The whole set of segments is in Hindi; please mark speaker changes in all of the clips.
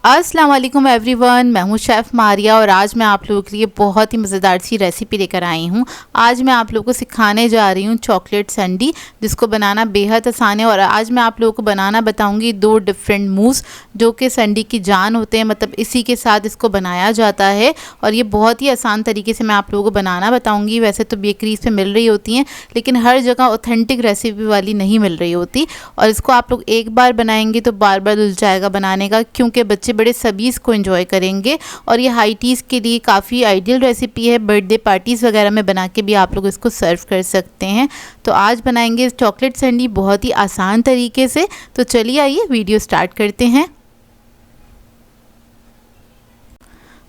Speaker 1: अस्सलाम वालेकुम एवरीवन, मैं हूं शेफ़ मारिया और आज मैं आप लोगों के लिए बहुत ही मज़ेदार सी रेसिपी लेकर आई हूं। आज मैं आप लोगों को सिखाने जा रही हूं चॉकलेट सैंडी, जिसको बनाना बेहद आसान है। और आज मैं आप लोगों को बनाना बताऊंगी दो डिफरेंट मूव्स जो कि सैंडी की जान होते हैं, मतलब इसी के साथ इसको बनाया जाता है। और ये बहुत ही आसान तरीके से मैं आप लोगों को बनाना बताऊँगी। वैसे तो बेकरीज पे मिल रही होती हैं, लेकिन हर जगह ऑथेंटिक रेसिपी वाली नहीं मिल रही होती। और इसको आप लोग एक बार बनाएंगे तो बार बार दिल जाएगा बनाने का, क्योंकि बच्चे बड़े सभी इसको एंजॉय करेंगे। और ये हाई टीज़ के लिए काफ़ी आइडियल रेसिपी है। बर्थडे पार्टीज़ वगैरह में बना के भी आप लोग इसको सर्व कर सकते हैं। तो आज बनाएंगे चॉकलेट सैंडी बहुत ही आसान तरीके से। तो चलिए आइए वीडियो स्टार्ट करते हैं।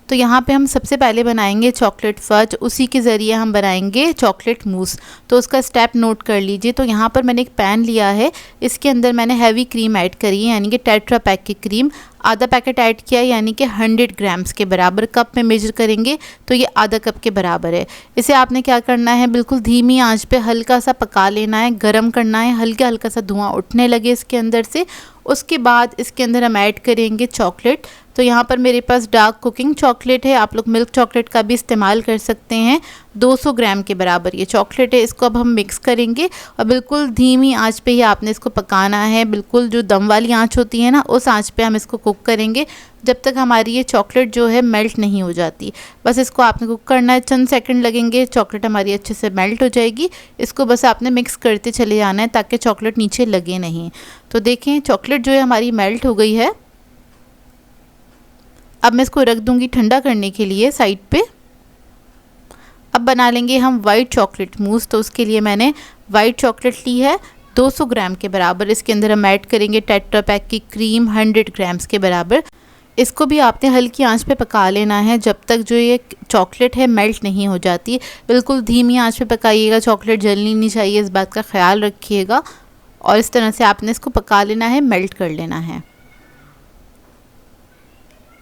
Speaker 1: तो यहाँ पे हम सबसे पहले बनाएंगे चॉकलेट फज, उसी के ज़रिए हम बनाएंगे चॉकलेट मूस। तो उसका स्टेप नोट कर लीजिए। तो यहाँ पर मैंने एक पैन लिया है, इसके अंदर मैंने हैवी क्रीम ऐड करी है, यानी कि टेट्रा पैक की क्रीम। आधा पैकेट ऐड किया है, यानी कि 100 ग्राम्स के बराबर। कप में मेजर करेंगे तो ये आधा कप के बराबर है। इसे आपने क्या करना है, बिल्कुल धीमी आंच पे हल्का सा पका लेना है, गरम करना है, हल्का हल्का सा धुआं उठने लगे इसके अंदर से। उसके बाद इसके अंदर हम ऐड करेंगे चॉकलेट। तो यहाँ पर मेरे पास डार्क कुकिंग चॉकलेट है, आप लोग मिल्क चॉकलेट का भी इस्तेमाल कर सकते हैं। 200 ग्राम के बराबर ये चॉकलेट है। इसको अब हम मिक्स करेंगे और बिल्कुल धीमी आंच पे ही आपने इसको पकाना है। बिल्कुल जो दम वाली आंच होती है ना, उस आंच पे हम इसको कुक करेंगे जब तक हमारी ये चॉकलेट जो है मेल्ट नहीं हो जाती। बस इसको आपने कुक करना है, चंद सेकंड लगेंगे, चॉकलेट हमारी अच्छे से मेल्ट हो जाएगी। इसको बस आपने मिक्स करते चले जाना है ताकि चॉकलेट नीचे लगे नहीं। तो देखें चॉकलेट जो है हमारी मेल्ट हो गई है। अब मैं इसको रख दूंगी ठंडा करने के लिए साइड पे। अब बना लेंगे हम वाइट चॉकलेट मूस। तो उसके लिए मैंने वाइट चॉकलेट ली है 200 ग्राम के बराबर। इसके अंदर हम ऐड करेंगे टेट्रा पैक की क्रीम 100 ग्राम्स के बराबर। इसको भी आपने हल्की आंच पे पका लेना है जब तक जो ये चॉकलेट है मेल्ट नहीं हो जाती। बिल्कुल धीमी आंच पे पकाइएगा, चॉकलेट जलनी नहीं चाहिए, इस बात का ख्याल रखिएगा। और इस तरह से आपने इसको पका लेना है, मेल्ट कर लेना है।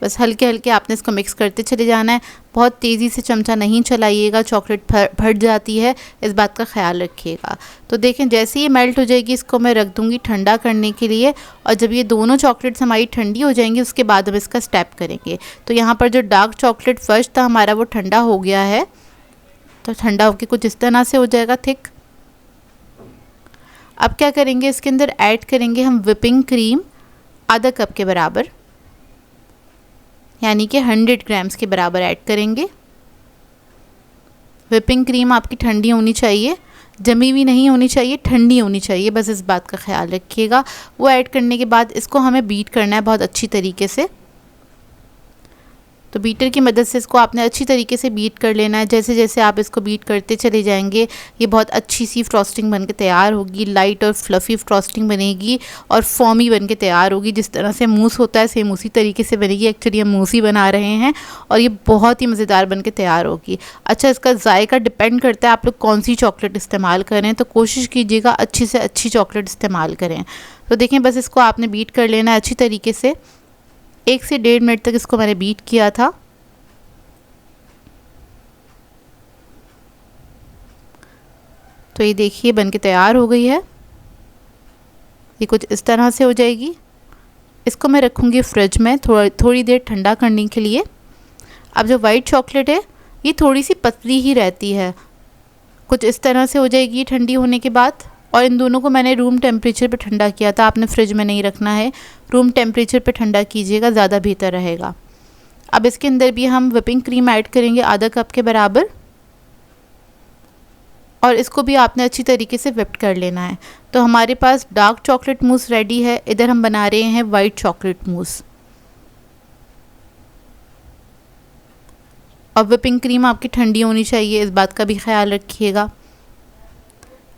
Speaker 1: बस हल्के हल्के आपने इसको मिक्स करते चले जाना है। बहुत तेज़ी से चमचा नहीं चलाइएगा, चॉकलेट फट जाती है, इस बात का ख्याल रखिएगा। तो देखें जैसे ही मेल्ट हो जाएगी इसको मैं रख दूँगी ठंडा करने के लिए। और जब ये दोनों चॉकलेट्स हमारी ठंडी हो जाएंगी उसके बाद हम इसका स्टेप करेंगे। तो यहाँ पर जो डार्क चॉकलेट फर्स्ट था हमारा वो ठंडा हो गया है। तो ठंडा होकर कुछ इस तरह से हो जाएगा थिक। अब क्या करेंगे, इसके अंदर ऐड करेंगे हम विपिंग क्रीम आधा कप के बराबर, यानी कि 100 ग्राम्स के बराबर ऐड करेंगे। विपिंग क्रीम आपकी ठंडी होनी चाहिए, जमी हुई नहीं होनी चाहिए, ठंडी होनी चाहिए, बस इस बात का ख्याल रखिएगा। वो ऐड करने के बाद इसको हमें बीट करना है बहुत अच्छी तरीके से। तो बीटर की मदद से इसको आपने अच्छी तरीके से बीट कर लेना है। जैसे जैसे आप इसको बीट करते चले जाएंगे ये बहुत अच्छी सी फ्रॉस्टिंग बन के तैयार होगी। लाइट और फ्लफ़ी फ्रॉस्टिंग बनेगी और फॉर्मी बन के तैयार होगी। जिस तरह से मूस होता है सेम उसी तरीके से बनेगी। एक्चुअली हम मूस ही बना रहे हैं और ये बहुत ही मज़ेदार बन के तैयार होगी। अच्छा, इसका जायका डिपेंड करता है आप लोग कौन सी चॉकलेट इस्तेमाल करें, तो कोशिश कीजिएगा अच्छी से अच्छी चॉकलेट इस्तेमाल करें। तो देखें बस इसको आपने बीट कर लेना है अच्छी तरीके से। 1 से 1.5 मिनट तक इसको मैंने बीट किया था। तो ये देखिए बन के तैयार हो गई है। ये कुछ इस तरह से हो जाएगी। इसको मैं रखूँगी फ्रिज में थोड़ी देर ठंडा करने के लिए। अब जो वाइट चॉकलेट है ये थोड़ी सी पतली ही रहती है, कुछ इस तरह से हो जाएगी ठंडी होने के बाद। और इन दोनों को मैंने रूम टेम्परेचर पे ठंडा किया था, आपने फ्रिज में नहीं रखना है, रूम टेम्परेचर पे ठंडा कीजिएगा, ज़्यादा बेहतर रहेगा। अब इसके अंदर भी हम विपिंग क्रीम ऐड करेंगे आधा कप के बराबर और इसको भी आपने अच्छी तरीके से विप्ड कर लेना है। तो हमारे पास डार्क चॉकलेट मूस रेडी है। इधर हम बना रहे हैं वाइट चॉकलेट मूस। और विपिंग क्रीम आपकी ठंडी होनी चाहिए, इस बात का भी ख्याल रखिएगा।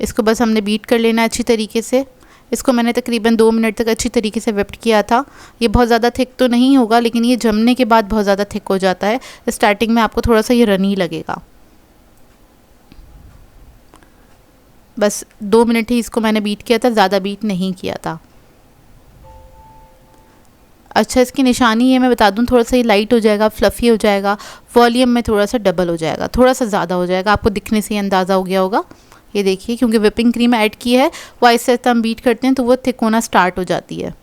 Speaker 1: इसको बस हमने बीट कर लेना है अच्छी तरीके से। इसको मैंने तकरीबन 2 मिनट तक अच्छी तरीके से विप्ड किया था। ये बहुत ज़्यादा थिक तो नहीं होगा, लेकिन ये जमने के बाद बहुत ज़्यादा थिक हो जाता है। स्टार्टिंग में आपको थोड़ा सा ये रनी लगेगा। बस 2 मिनट ही इसको मैंने बीट किया था, ज़्यादा बीट नहीं किया था। अच्छा, इसकी निशानी ये मैं बता दूं, थोड़ा सा ये लाइट हो जाएगा, फ्लफ़ी हो जाएगा, वॉल्यूम में थोड़ा सा डबल हो जाएगा, थोड़ा सा ज़्यादा हो जाएगा। आपको दिखने से ही अंदाज़ा हो गया होगा। ये देखिए क्योंकि विपिंग क्रीम ऐड की है, वो आहिस्ते आहिस्ते हम बीट करते हैं तो वो थिक होना स्टार्ट हो जाती है।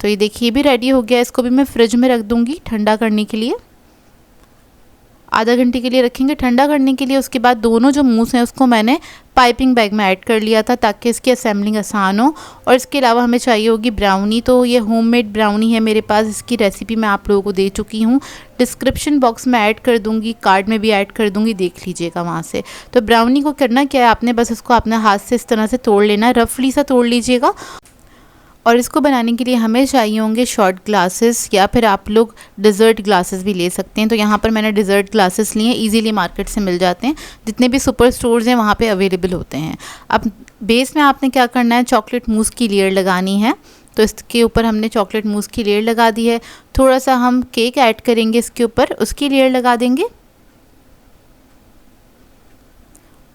Speaker 1: तो ये देखिए भी रेडी हो गया। इसको भी मैं फ्रिज में रख दूँगी ठंडा करने के लिए। आधा घंटे के लिए रखेंगे ठंडा करने के लिए। उसके बाद दोनों जो मूस हैं उसको मैंने पाइपिंग बैग में ऐड कर लिया था ताकि इसकी असेंबलिंग आसान हो। और इसके अलावा हमें चाहिए होगी ब्राउनी। तो ये होममेड ब्राउनी है मेरे पास। इसकी रेसिपी मैं आप लोगों को दे चुकी हूँ, डिस्क्रिप्शन बॉक्स में ऐड कर दूँगी, कार्ड में भी ऐड कर दूँगी, देख लीजिएगा वहाँ से। तो ब्राउनी को करना क्या है, आपने बस इसको अपने हाथ से इस तरह से तोड़ लेना है, रफली सा तोड़ लीजिएगा। और इसको बनाने के लिए हमें चाहिए होंगे शॉर्ट ग्लासेस या फिर आप लोग डिज़र्ट ग्लासेस भी ले सकते हैं। तो यहाँ पर मैंने डिज़र्ट ग्लासेस लिए हैं, इजीली मार्केट से मिल जाते हैं, जितने भी सुपर स्टोर्स हैं वहाँ पे अवेलेबल होते हैं। अब बेस में आपने क्या करना है, चॉकलेट मूस की लेयर लगानी है। तो इसके ऊपर हमने चॉकलेट मूस की लेयर लगा दी है। थोड़ा सा हम केक ऐड करेंगे इसके ऊपर, उसकी लेयर लगा देंगे।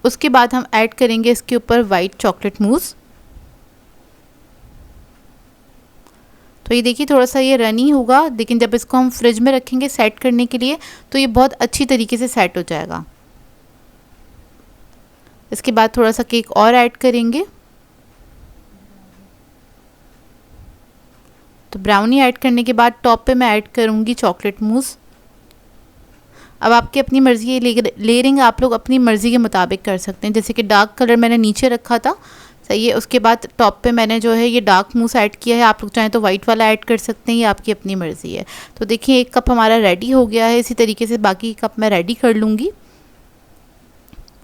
Speaker 1: उसके बाद हम ऐड करेंगे इसके ऊपर वाइट चॉकलेट मूस। तो ये देखिए थोड़ा सा ये रनी होगा, लेकिन जब इसको हम फ्रिज में रखेंगे सेट करने के लिए तो ये बहुत अच्छी तरीके से सेट हो जाएगा। इसके बाद थोड़ा सा केक और ऐड करेंगे। तो ब्राउनी ऐड करने के बाद टॉप पे मैं ऐड करूँगी चॉकलेट मूस। अब आपकी अपनी मर्ज़ी है, लेयरिंग आप लोग अपनी मर्ज़ी के मुताबिक कर सकते हैं। जैसे कि डार्क कलर मैंने नीचे रखा था, सही है। उसके बाद टॉप पे मैंने जो है ये डार्क मूस ऐड किया है। आप लोग चाहें तो वाइट वाला ऐड कर सकते हैं, ये आपकी अपनी मर्ज़ी है। तो देखिए एक कप हमारा रेडी हो गया है। इसी तरीके से बाकी कप मैं रेडी कर लूँगी।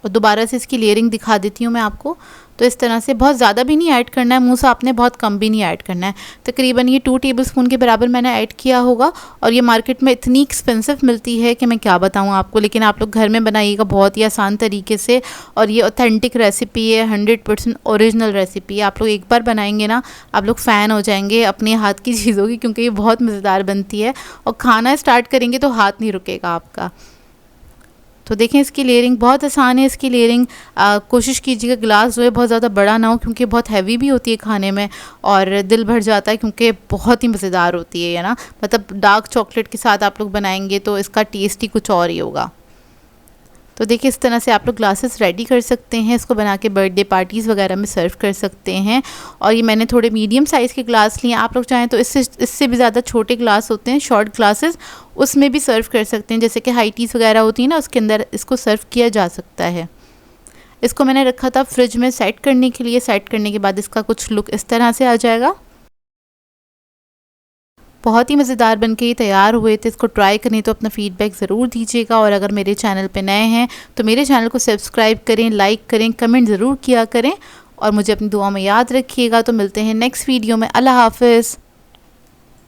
Speaker 1: और दोबारा से इसकी लेयरिंग दिखा देती हूँ मैं आपको। तो इस तरह से बहुत ज़्यादा भी नहीं ऐड करना है मूस आपने, बहुत कम भी नहीं ऐड करना है। तकरीबन ये 2 टेबलस्पून के बराबर मैंने ऐड किया होगा। और ये मार्केट में इतनी एक्सपेंसिव मिलती है कि मैं क्या बताऊँ आपको, लेकिन आप लोग घर में बनाइएगा बहुत ही आसान तरीके से। और ये ऑथेंटिक रेसिपी है, 100% ओरिजिनल रेसिपी है। आप लोग एक बार बनाएंगे ना, आप लोग फ़ैन हो जाएंगे अपने हाथ की चीज़ों की, क्योंकि ये बहुत मज़ेदार बनती है। और खाना स्टार्ट करेंगे तो हाथ नहीं रुकेगा आपका। तो देखें इसकी लेयरिंग बहुत आसान है। इसकी लेयरिंग कोशिश कीजिएगा ग्लास जो है बहुत ज़्यादा बड़ा ना हो, क्योंकि बहुत हैवी भी होती है खाने में और दिल भर जाता है, क्योंकि बहुत ही मज़ेदार होती है ना। मतलब डार्क चॉकलेट के साथ आप लोग बनाएंगे तो इसका टेस्ट ही कुछ और ही होगा। तो देखिए इस तरह से आप लोग ग्लासेस रेडी कर सकते हैं। इसको बना के बर्थडे पार्टीज़ वगैरह में सर्व कर सकते हैं। और ये मैंने थोड़े मीडियम साइज़ के ग्लास लिए। आप लोग चाहें तो इससे भी ज़्यादा छोटे ग्लास होते हैं, शॉर्ट ग्लासेस, उसमें भी सर्व कर सकते हैं। जैसे कि हाई टीज़ वगैरह होती है ना, उसके अंदर इसको सर्व किया जा सकता है। इसको मैंने रखा था फ्रिज में सेट करने के लिए। सेट करने के बाद इसका कुछ लुक इस तरह से आ जाएगा। बहुत ही मज़ेदार बनके ये तैयार हुए थे। इसको ट्राई करें तो अपना फ़ीडबैक ज़रूर दीजिएगा। और अगर मेरे चैनल पे नए हैं तो मेरे चैनल को सब्सक्राइब करें, लाइक करें, कमेंट ज़रूर किया करें। और मुझे अपनी दुआ में याद रखिएगा। तो मिलते हैं नेक्स्ट वीडियो में। अल्लाह हाफ़िज़।